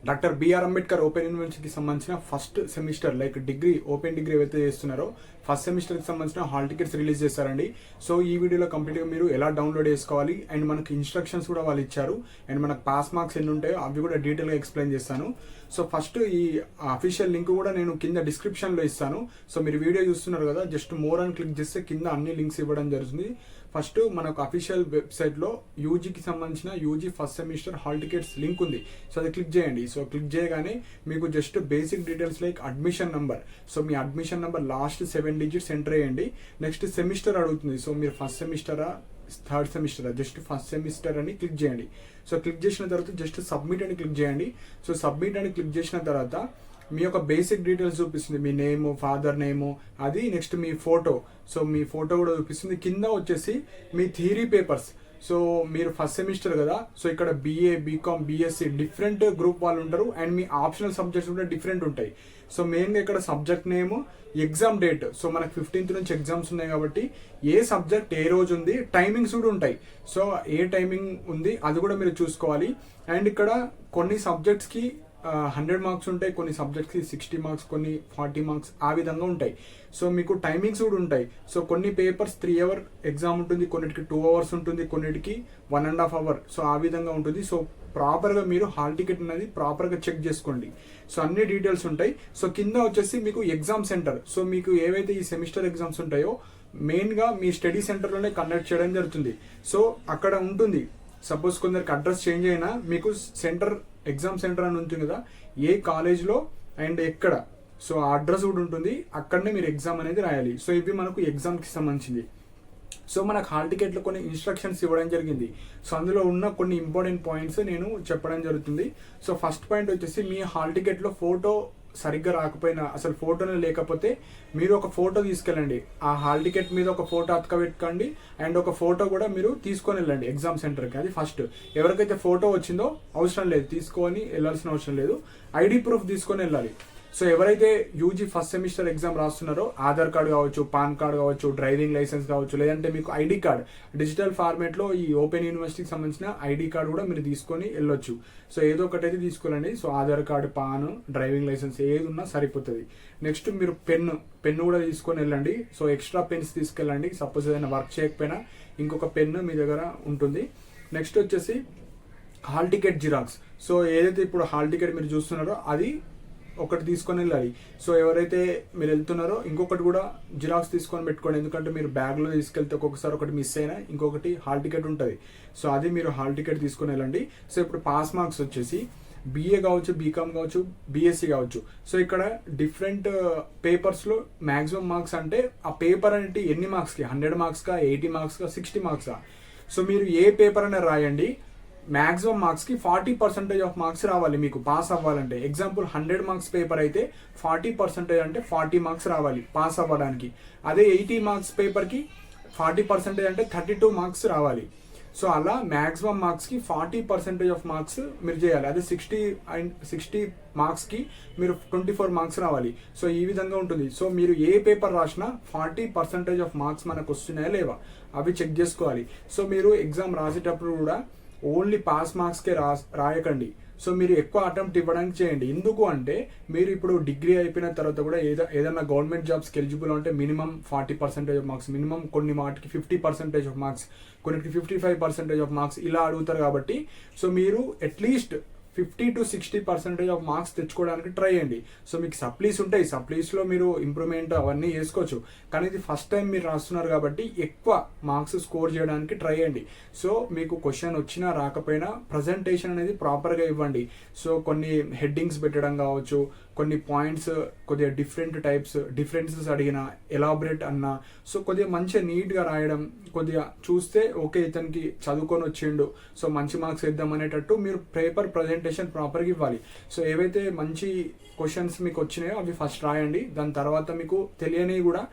Doctor BR Ambedkar open యూనివర్సిటీకి సంబంధించిన first semester like degree open degree ఏవైతే చేస్తున్నారో ఫస్ట్ సెమిస్టర్కి సంబంధించిన హాల్ టికెట్స్ రిలీజ్ చేశారండి. సో ఈ వీడియోలో కంప్లీట్గా మీరు ఎలా డౌన్లోడ్ చేసుకోవాలి అండ్ మనకి ఇన్స్ట్రక్షన్స్ కూడా వాళ్ళు ఇచ్చారు అండ్ మనకు పాస్ మార్క్స్ ఎన్ని ఉంటాయో అవి కూడా డీటెయిల్గా ఎక్స్ప్లెయిన్ చేస్తాను. సో ఫస్ట్ ఈ అఫీషియల్ లింక్ కూడా నేను కింద డిస్క్రిప్షన్లో ఇస్తాను. సో మీరు వీడియో చూస్తున్నారు కదా, జస్ట్ మోర్ అని క్లిక్ చేస్తే కింద అన్ని లింక్స్ ఇవ్వడం జరుగుతుంది. ఫస్ట్ మనకు అఫీషియల్ వెబ్సైట్లో యూజీకి సంబంధించిన UG first semester hall tickets link ఉంది. సో అది క్లిక్ చేయండి. సో క్లిక్ చేయగానే మీకు just basic details like admission number, so మీ admission number last 7 digits enter చేయండి. నెక్స్ట్ సెమిస్టర్ అడుగుతుంది. సో మీరు ఫస్ట్ సెమిస్టరా థర్డ్ సెమిస్టరా, జస్ట్ ఫస్ట్ సెమిస్టర్ అని క్లిక్ చేయండి. సో క్లిక్ చేసిన తర్వాత జస్ట్ సబ్మిట్ అని క్లిక్ చేయండి. సో సబ్మిట్ అని క్లిక్ చేసిన తర్వాత మీ యొక్క బేసిక్ డీటెయిల్స్ చూపిస్తుంది, మీ నేము, ఫాదర్ నేము, అది నెక్స్ట్ మీ ఫోటో. సో మీ ఫోటో కూడా చూపిస్తుంది. కింద వచ్చేసి మీ థియరీ పేపర్స్. సో మీరు ఫస్ట్ సెమిస్టర్ కదా, సో ఇక్కడ BA, BCom, BSc different group వాళ్ళు ఉంటారు అండ్ మీ ఆప్షనల్ సబ్జెక్ట్స్ కూడా డిఫరెంట్ ఉంటాయి. సో మెయిన్గా ఇక్కడ subject name, exam date. So మనకు 15th నుంచి ఎగ్జామ్స్ ఉన్నాయి కాబట్టి ఏ సబ్జెక్ట్ ఏ రోజు ఉంది, టైమింగ్స్ కూడా ఉంటాయి. సో ఏ టైమింగ్ ఉంది అది కూడా మీరు చూసుకోవాలి. అండ్ ఇక్కడ కొన్ని సబ్జెక్ట్స్కి 100 మార్క్స్ ఉంటాయి, కొన్ని సబ్జెక్ట్స్కి 60 మార్క్స్, కొన్ని 40 మార్క్స్, ఆ విధంగా ఉంటాయి. సో మీకు టైమింగ్స్ కూడా ఉంటాయి. సో కొన్ని పేపర్స్ 3 అవర్ ఎగ్జామ్ ఉంటుంది, కొన్నిటికి 2 అవర్స్ ఉంటుంది, కొన్నిటికి 1.5 అవర్. సో ఆ విధంగా ఉంటుంది. సో ప్రాపర్గా మీరు హాల్ టికెట్ అనేది ప్రాపర్గా చెక్ చేసుకోండి. సో అన్ని డీటెయిల్స్ ఉంటాయి. సో కింద వచ్చేసి మీకు ఎగ్జామ్ సెంటర్. సో మీకు ఏవైతే ఈ సెమిస్టర్ ఎగ్జామ్స్ ఉంటాయో మెయిన్గా మీ స్టడీ సెంటర్లోనే కండక్ట్ చేయడం జరుగుతుంది. సో అక్కడ ఉంటుంది. సపోజ్ కొందరికి అడ్రస్ చేంజ్ అయినా మీకు సెంటర్, ఎగ్జామ్ సెంటర్ అని ఉంటుంది కదా, ఏ కాలేజ్లో అండ్ ఎక్కడ, సో ఆ అడ్రస్ కూడా ఉంటుంది. అక్కడనే మీరు ఎగ్జామ్ అనేది రాయాలి. సో ఇవి మనకు ఎగ్జామ్కి సంబంధించింది. సో మనకు హాల్ టికెట్లో కొన్ని ఇన్స్ట్రక్షన్స్ ఇవ్వడం జరిగింది. సో అందులో ఉన్న కొన్ని ఇంపార్టెంట్ పాయింట్స్ నేను చెప్పడం జరుగుతుంది. సో ఫస్ట్ పాయింట్ వచ్చేసి మీ హాల్ టికెట్లో ఫోటో సరిగ్గా రాకపోయినా, అసలు ఫోటోనే లేకపోతే మీరు ఒక ఫోటో తీసుకెళ్ళండి. ఆ హాల్ టికెట్ మీద ఒక ఫోటో అతకబెట్టుకోండి అండ్ ఒక ఫోటో కూడా మీరు తీసుకొని వెళ్ళండి ఎగ్జామ్ సెంటర్కి. అది ఫస్ట్. ఎవరికైతే ఫోటో వచ్చిందో అవసరం లేదు, తీసుకొని వెళ్ళాల్సిన అవసరం లేదు. ఐడి ప్రూఫ్ తీసుకొని వెళ్ళాలి. సో ఎవరైతే యూజీ ఫస్ట్ సెమిస్టర్ ఎగ్జామ్ రాస్తున్నారో ఆధార్ కార్డు కావచ్చు, పాన్ కార్డు కావచ్చు, డ్రైవింగ్ లైసెన్స్ కావచ్చు, లేదంటే మీకు ఐడి కార్డ్ డిజిటల్ ఫార్మేట్లో ఈ ఓపెన్ యూనివర్సిటీకి సంబంధించిన ఐడి కార్డు కూడా మీరు తీసుకొని వెళ్ళొచ్చు. సో ఏదో ఒకటి అయితే తీసుకోవాలండి. So Aadhaar card, PAN, driving licence ఏది ఉన్నా సరిపోతుంది. నెక్స్ట్ మీరు పెన్ను కూడా తీసుకొని వెళ్ళండి. సో ఎక్స్ట్రా పెన్స్ తీసుకెళ్ళండి. సపోజ్ ఏదైనా వర్క్ చేయకపోయినా ఇంకొక పెన్ను మీ దగ్గర ఉంటుంది. నెక్స్ట్ వచ్చేసి హాల్ టికెట్ జిరాక్స్. సో ఏదైతే ఇప్పుడు హాల్ టికెట్ మీరు చూస్తున్నారో అది ఒకటి తీసుకొని వెళ్ళాలి. సో ఎవరైతే మీరు వెళ్తున్నారో ఇంకొకటి కూడా జిరాక్స్ తీసుకొని పెట్టుకోండి. ఎందుకంటే మీరు బ్యాగ్లో తీసుకెళ్తే ఒక్కొక్కసారి ఒకటి మిస్ అయినా ఇంకొకటి హాల్ టికెట్ ఉంటుంది. సో అది మీరు హాల్ టికెట్ తీసుకొని వెళ్ళండి. సో ఇప్పుడు పాస్ మార్క్స్ వచ్చేసి బీఏ కావచ్చు, బీకామ్ కావచ్చు, బీఎస్సీ కావచ్చు. సో ఇక్కడ డిఫరెంట్ పేపర్స్లో మ్యాక్సిమం మార్క్స్ అంటే ఆ పేపర్ అంటే ఎన్ని మార్క్స్కి, 100 మార్క్స్కా, 80 మార్క్స్కా, 60 మార్క్సా. సో మీరు ఏ పేపర్ అయినా రాయండి, మ్యాక్సిమం మార్క్స్కి 40% ఆఫ్ మార్క్స్ రావాలి మీకు పాస్ అవ్వాలంటే. ఎగ్జాంపుల్ 100 మార్క్స్ పేపర్ అయితే 40% అంటే 40 మార్క్స్ రావాలి పాస్ అవ్వడానికి. అదే 80 మార్క్స్ పేపర్కి 40% అంటే 32 మార్క్స్ రావాలి. సో అలా మ్యాక్సిమం మార్క్స్కి 40% ఆఫ్ మార్క్స్ మీరు చేయాలి. అదే 60 మార్క్స్కి మీరు 24 మార్క్స్ రావాలి. సో ఈ విధంగా ఉంటుంది. సో మీరు ఏ పేపర్ రాసినా 40% ఆఫ్ మార్క్స్ మనకు వస్తున్నాయా లేవా అవి చెక్ చేసుకోవాలి. సో మీరు ఎగ్జామ్ రాసేటప్పుడు కూడా ఓన్లీ పాస్ మార్క్స్కే రాయకండి. సో మీరు ఎక్కువ అటెంప్ట్ ఇవ్వడానికి చేయండి. ఎందుకు అంటే మీరు ఇప్పుడు డిగ్రీ అయిపోయిన తర్వాత కూడా ఏదైనా గవర్నమెంట్ జాబ్స్కి ఎలిజిబుల్ అంటే మినిమం 40% ఆఫ్ మార్క్స్, మినిమం కొన్ని వాటికి 50% ఆఫ్ మార్క్స్, కొన్నిటికి 55% ఆఫ్ మార్క్స్ ఇలా అడుగుతారు. కాబట్టి సో మీరు అట్లీస్ట్ 50 to 60% ఆఫ్ మార్క్స్ తెచ్చుకోవడానికి ట్రై చేయండి. సో మీకు సప్లీస్ ఉంటాయి, సప్లీస్లో మీరు ఇంప్రూవ్మెంట్ అవన్నీ చేసుకోవచ్చు. కానీ ఇది ఫస్ట్ టైం మీరు రాస్తున్నారు కాబట్టి ఎక్కువ మార్క్స్ స్కోర్ చేయడానికి ట్రై చేయండి. సో మీకు క్వశ్చన్ వచ్చినా రాకపోయినా ప్రజెంటేషన్ అనేది ప్రాపర్గా ఇవ్వండి. సో కొన్ని హెడ్డింగ్స్ పెట్టడం కావచ్చు, కొన్ని పాయింట్స్ కొద్దిగా డిఫరెన్సెస్ అడిగినా, ఎలాబరేట్ అన్నా, సో కొద్దిగా మంచిగా నీట్గా రాయడం, కొద్దిగా చూస్తే ఓకే ఇతనికి చదువుకొని వచ్చిండు, సో మంచి మార్క్స్ ఇద్దాం అనేటట్టు మీరు పేపర్ ప్రజెంటేషన్ ప్రాపర్గా ఇవ్వాలి. సో ఏవైతే మంచి క్వశ్చన్స్ మీకు వచ్చినాయో అవి ఫస్ట్ రాయండి. దాని తర్వాత మీకు తెలియనివి కూడా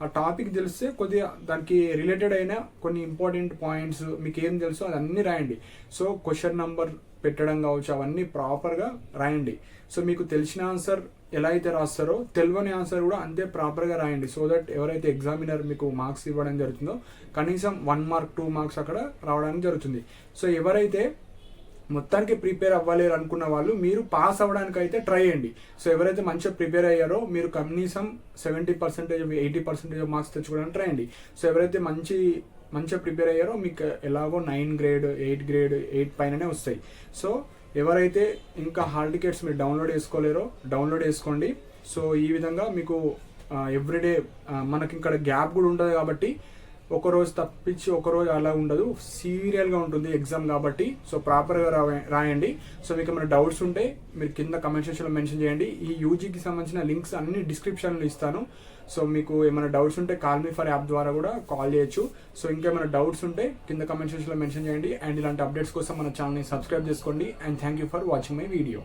ఆ టాపిక్ తెలిస్తే కొద్దిగా దానికి రిలేటెడ్ అయిన కొన్ని ఇంపార్టెంట్ పాయింట్స్ మీకు ఏం తెలుసో అదన్నీ రాయండి. సో క్వశ్చన్ నంబర్ పెట్టడం కావచ్చు అవన్నీ ప్రాపర్గా రాయండి. సో మీకు తెలిసిన ఆన్సర్ ఎలా అయితే రాస్తారో తెలియని ఆన్సర్ కూడా అంతే ప్రాపర్గా రాయండి. సో దట్ ఎవరైతే ఎగ్జామినర్ మీకు మార్క్స్ ఇవ్వడం జరుగుతుందో కనీసం 1 మార్క్ 2 మార్క్స్ అక్కడ రావడానికి జరుగుతుంది. సో ఎవరైతే మొత్తానికి ప్రిపేర్ అవ్వలేరు అనుకున్న వాళ్ళు మీరు పాస్ అవ్వడానికి అయితే ట్రై చేయండి. సో ఎవరైతే మంచిగా ప్రిపేర్ అయ్యారో మీరు కనీసం 70% 80% మార్క్స్ తెచ్చుకోవడానికి ట్రై చేయండి. సో ఎవరైతే మంచిగా ప్రిపేర్ అయ్యారో మీకు ఎలాగో 9 గ్రేడ్ 8 గ్రేడ్ 8 పైననే వస్తాయి. సో ఎవరైతే ఇంకా హాల్ టికెట్స్ మీరు డౌన్లోడ్ చేసుకోలేరో డౌన్లోడ్ చేసుకోండి. సో ఈ విధంగా మీకు ఎవ్రీడే మనకి ఇక్కడ గ్యాప్ కూడా ఉంటుంది కాబట్టి ఒకరోజు తప్పించి ఒకరోజు అలా ఉండదు, సీరియల్గా ఉంటుంది ఎగ్జామ్ కాబట్టి. సో ప్రాపర్గా రాయండి. సో మీకు ఏమైనా డౌట్స్ ఉంటే మీరు కింద కమెంట్ సెక్షన్లో మెన్షన్ చేయండి. ఈ యూజీకి సంబంధించిన లింక్స్ అన్ని డిస్క్రిప్షన్లో ఇస్తాను. సో మీకు ఏమైనా డౌట్స్ ఉంటే కాల్ మీ ఫర్ యాప్ ద్వారా కూడా కాల్ చేయొచ్చు. సో ఇంకేమైనా డౌట్స్ ఉంటే కింద కమెంట్ సెక్షన్లో మెన్షన్ చేయండి. అండ్ ఇలాంటి అప్డేట్స్ కోసం మన ఛానల్ని సబ్స్క్రైబ్ చేసుకోండి. And thank you for watching my video.